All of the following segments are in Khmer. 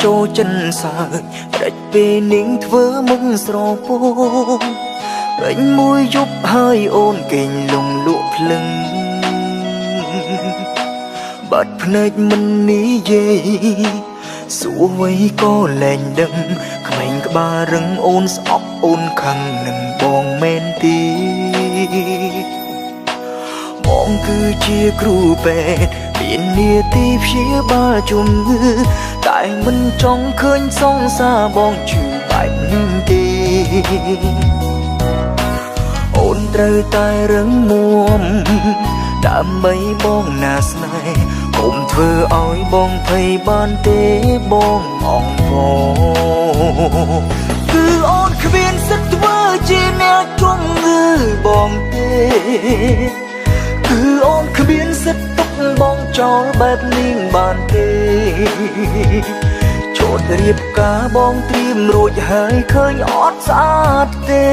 ចូលចិនសើចដាច់ពេលនាងធ្វើមុខស្រពោពេញមួយយប់ហើយអូនគេងលងលក់ភ្លឹងបាត់ភ្នែកមិននិយាយសួរអ្វីក៏លែងដឹងក្មេងក្បាលរឹងអូនស្អប់អូនខឹងនឹងបងមែនទេបងគឺជាគ្រូពេទ្យមាននាទីព្យាបាលជំងឺតែមិនចង់ឃើញសង្សារបងឈឺបែបនេះទេអូនត្រូវតែរឹងមាំដើម្បីបងណាស្នេហ៍កុំធ្វើឲ្យបងភ័យបានទេបងអងផងគឺអូនគ្មានសិទ្ធិធ្វើជាអ្នកជំងឺបងទេគឺអូនគ្មានសិទ្ធិទុកបងចោលបែបនេះបានទេចូលរៀបការបងត្រៀមរួចហើយឃើញអត់ស្អាតទេ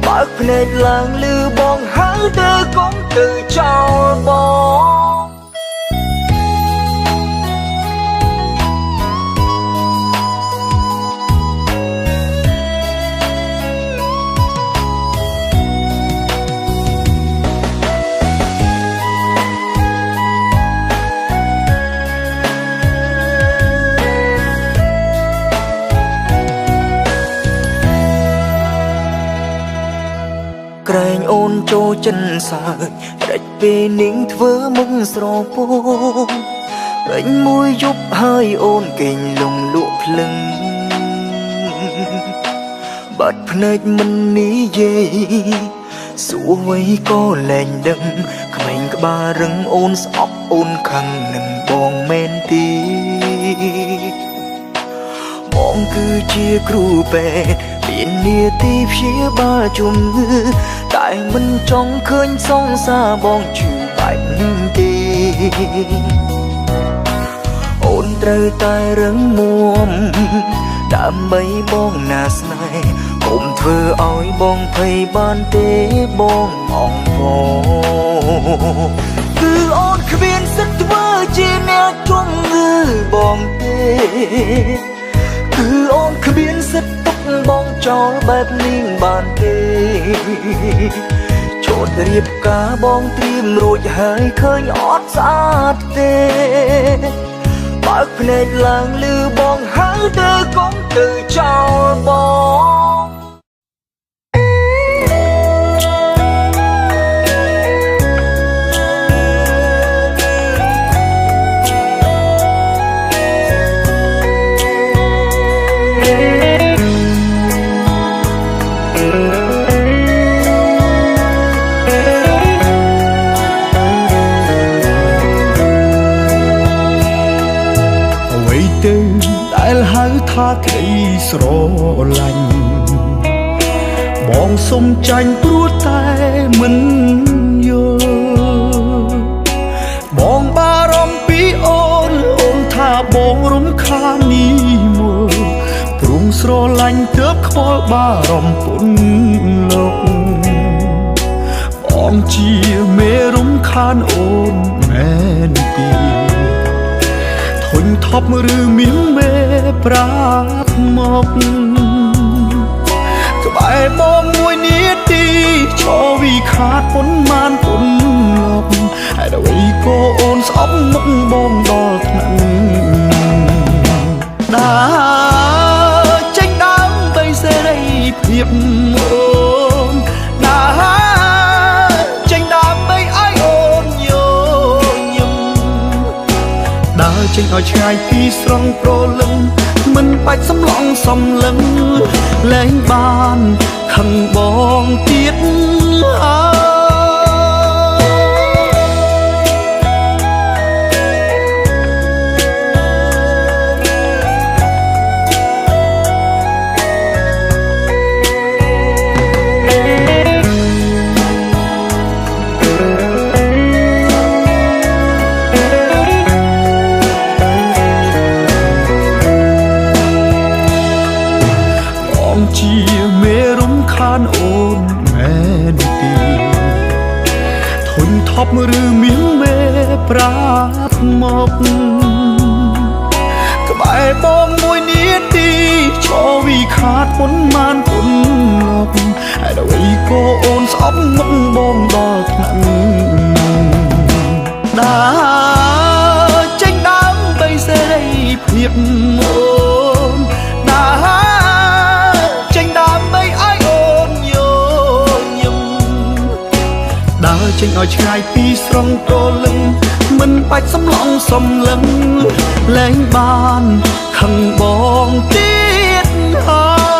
បើកភ្នែកឡើងលឺបងហៅទៅកុំទៅចោលបងក្រែងអូនចូលចិនសើចដាច់ពេលនាងធ្វើមុខស្រពោពេញមួយយប់ហើយអូនគេងលងលក់ភ្លឹងបាត់ភ្នែកមិននិយាយសួរអ្វីក៏លែងដឹងក្មេងក្បាលរឹងអូនស្អប់អូនខឹងនឹងបងមែនទេបងគឺជាគ្រូពេទ្យមាននាទីព្យាបាលជំងឺតែមិនចង់ឃើញសង្សារបងឈឺបែបនេះទេអូនត្រូវតែរឹងមាំដើម្បីបងណាស្នេហ៍កុំធ្វើឲ្យបងភ័យបានទេបងអងផងគឺអូនគ្មានសិទ្ធិធ្វើជាអ្នកជំងឺបងទេគឺអូនគ្មានសិទ្ធិទុកបងចោលបែបនេះបានទេចូលរៀបការបងត្រៀមរួចហើយឃើញអត់ស្អាតទេបើកភ្នែកឡើងលឺបងហៅទៅកុំទៅចោលបងដែលហៅថាក្តីស្រឡាញ់បងសុំចាញ់ព្រោះតែមិនយល់បងបារម្ភពីអូនថាបងរំខាននេះមកព្រមស្រឡាញ់ទើបខ្វល់បារម្ភពុនលោកបងជាមេរំខានអូនមែនទេធុញថប់ឬមានមេប្រាប់មកក្បែរបងមួយនាទីឈរវិខាតពុនមានពុនលប់ហើយដល់វីក៏អូនស្អប់មុខបងដល់ថ្នាក់ដើរចេញដើមបីសេរីភាពអូនដើរចេញដើមបីឲ្យអូនយល់ញឹមដើរចេញឲ្យឆ្ងាយពីស្រង់ប្រលឹងមិនបាច់សំឡងសំឡឹងលែងបានខឹងបងទៀតជាមេរំខានអូនមែនទេធុញថប់ឬមានមេប្រាប់មកក្ តែបងមួយនាទីឈរវិខាតពុនបានពុនលោកហើយដល់អីក៏អូនស្អប់មុខបងដល់ថ្នាក់ដើរចេញដើមបីសេរីភាពអូនដើរចេញដើមបីឲ្យអូនយល់ញឹមដើរចេញឲ្យឆ្ងាយពីស្រងតលឹងមិនបាច់សំឡងសំឡឹងលែងបានខឹងបងទៀតហើយ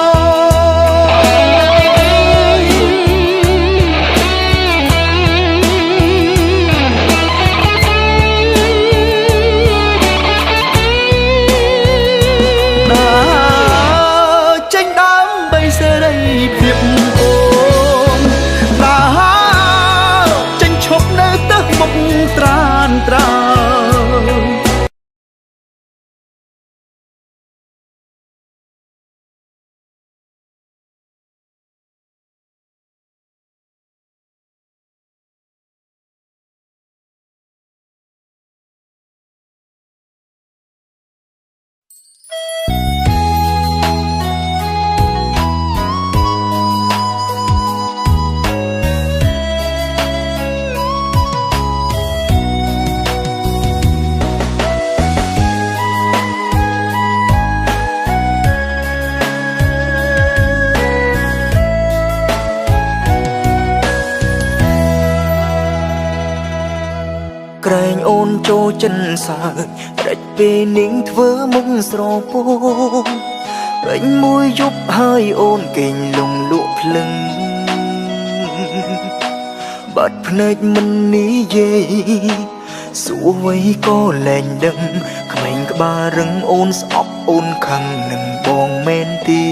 ដើរចេញដើមបីសេរីភាពអូនដើរចេញឈប់នៅទៅមុខត្រានត្រើយក្រែងអូនចូលចិនសើចរេចពេលនាងធ្វើមុខស្រពោពេញមួយយប់ហើយអូនគេងលងលក់ភ្លឹងបាត់ភ្នែកមិននិយាយសួរអ្វីក៏លែងដឹងក្មេងក្បាលរឹងអូនស្អប់អូនខឹងនឹងបងមែនទេ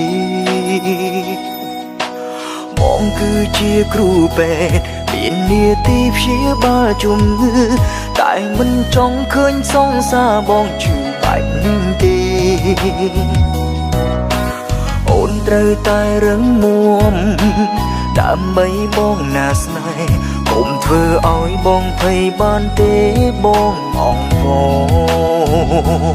បងគឺជាគ្រូពេទ្យមាននាទីព្យាបាលជំងឺតែមិនចង់ឃើញសង្សារបងជឿបែបនេះទេអូនត្រូវតែរឹងមាំដើម្បីបងណាស្នេហ៍កុំធ្វើឲ្យបងភ័យបានទេបងអងបង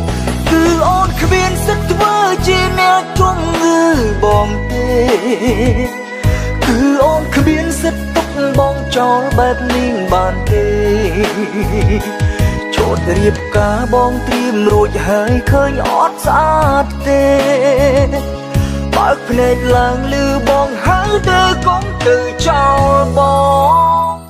គឺអូនគ្មានសិទ្ធិធ្វើជាអ្នកជំងឺបងទេគឺអូនគ្មានសិទ្ធិទុកបងចោលបែបនេះបានទេចូលរៀបការបងត្រៀមរួចហើយឃើញអត់ស្អាតទេបើកភ្នែកឡើងលឺបងហៅទៅកុំទៅចោលបង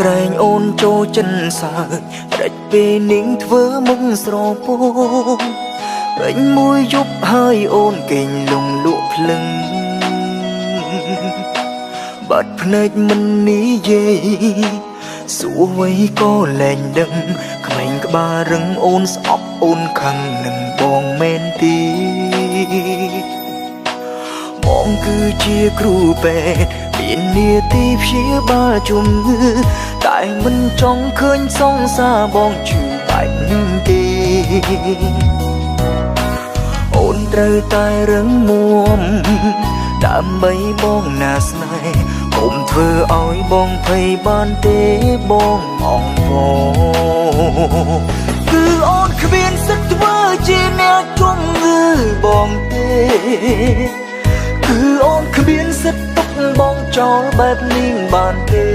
ក្រែងអូនចូលចិនសើចរេចពេលនាងធ្វើមុខស្រពោពេញមួយយប់ហើយអូនគេងលងលក់ភ្លឹងបាត់ភ្នែកមិននិយាយសួរអ្វីក៏លែងដឹងក្មេងក្បាលរឹងអូនស្អប់អូនខឹងនឹងបងមែនទេបងគឺជាគ្រូពេទ្យមាននាទីព្យាបាលជំងឺតែមិនចង់ឃើញសង្សារបងជឿបែបនេះទេអូនត្រូវតែរឹងមាំដើម្បីបងណាស្នេហ៍កុំធ្វើឲ្យបងភ័យបានទេបងអងបងគឺអូនគ្មានសិទ្ធិធ្វើជាអ្នកជំងឺបងទេគឺអូនគ្មានសិទ្ធិទុកបងចោលបែបនេះបានទេ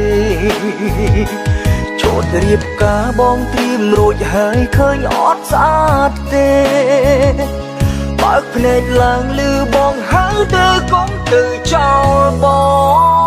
ចូលរៀបការបងត្រៀមរួចហើយឃើញអត់ស្អាតទេបើកភ្នែកឡើងលឺបងហៅទៅកុំទៅចោលបង